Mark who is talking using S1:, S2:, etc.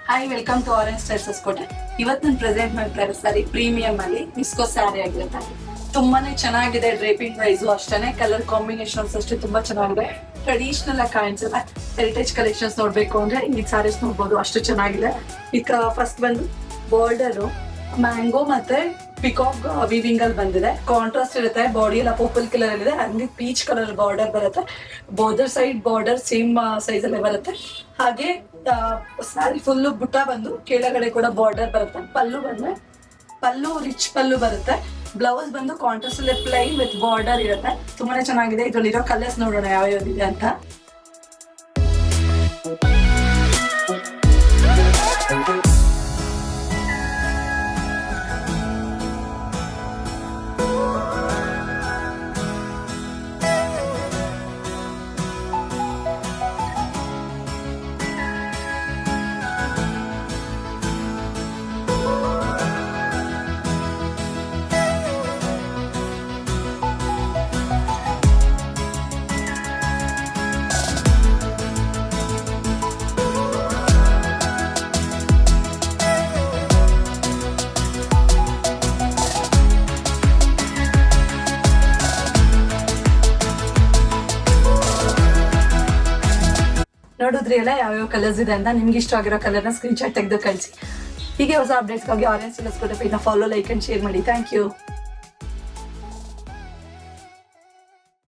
S1: Hi, welcome to orange styles Kote. ಇವತ್ತು ನಾನು present ಮಾಡ್ತಾ ಇರೋ ಸ್ಯಾರಿ ಪ್ರೀಮಿಯಂ ಅಲ್ಲಿ ವಿಸ್ಕೋ ಸ್ಯಾರಿ ಆಗಿರುತ್ತೆ. ತುಂಬಾನೇ ಚೆನ್ನಾಗಿದೆ. ಡ್ರೇಪಿಂಗ್ ವೈಸು ಅಷ್ಟೇ, ಕಲರ್ ಕಾಂಬಿನೇಷನ್ಸ್ ಅಷ್ಟೇ ತುಂಬಾ ಚೆನ್ನಾಗಿದೆ. ಟ್ರೆಡಿಷನಲ್ ಆಗಿ ಕಾಣಿಸುತ್ತೆ. ಹೆರಿಟೇಜ್ ಕಲೆಕ್ಷನ್ಸ್ ನೋಡ್ಬೇಕು ಅಂದ್ರೆ ಈ ಸ್ಯಾರೀಸ್ ನೋಡ್ಬೋದು, ಅಷ್ಟು ಚೆನ್ನಾಗಿದೆ. ಈಗ ಫಸ್ಟ್ ಬಂದು ಬಾರ್ಡರ್ ಮ್ಯಾಂಗೋ ಮತ್ತೆ ಪಿಕಾಕ್ ವೀವಿಂಗ್ ಅಲ್ಲಿ ಬಂದಿದೆ. ಕಾಂಟ್ರಾಸ್ಟ್ ಇರುತ್ತೆ. ಬಾಡಿ ಎಲ್ಲ ಪರ್ಪಲ್ ಕಲರ್ ಇದೆ, ಹಂಗೆ ಪೀಚ್ ಕಲರ್ ಬಾರ್ಡರ್ ಬರುತ್ತೆ. Border side border same size ಅಲ್ಲೇ ಬರುತ್ತೆ. ಹಾಗೆ ಸ್ಯಾರಿ ಫುಲ್ ಬುಟ್ಟ ಬಂದು ಕೆಳಗಡೆ ಕೂಡ ಬಾರ್ಡರ್ ಬರುತ್ತೆ. ಪಲ್ಲು ರಿಚ್ ಪಲ್ಲು ಬರುತ್ತೆ. ಬ್ಲೌಸ್ ಬಂದು ಕಾಂಟ್ರಾಸ್ಟ್ ಅಲ್ಲಿ ಪ್ಲೈನ್ ವಿತ್ ಬಾರ್ಡರ್ ಇರುತ್ತೆ. ತುಂಬಾನೇ ಚೆನ್ನಾಗಿದೆ. ಇದ್ರಲ್ಲಿರೋ ಕಲರ್ಸ್ ನೋಡೋಣ ಯಾವ ಯಾವ್ದಿದೆ ಅಂತ. ನೋಡಿದ್ರಿ ಎಲ್ಲ ಯಾವ್ಯಾವ ಕಲರ್ಸ್ ಇದೆ ಅಂತ. ನಿಮ್ಗೆ ಇಷ್ಟ ಆಗಿರೋ ಕಲರ್ನ ಸ್ಕ್ರೀನ್ ಶಾಟ್ ತೆಗೆದು ಕಳಿಸಿ. ಹೀಗೆ ಹೊಸ ಅಪ್ಡೇಟ್ಸ್ಗಾಗಿ ಆರೆಂಜ್ ಸ್ಟೈಲ್ಸ್ ಕೋಟೆ ಪೇಜ್ನ ಫಾಲೋ, ಲೈಕ್ ಅಂಡ್ ಶೇರ್ ಮಾಡಿ. Thank you.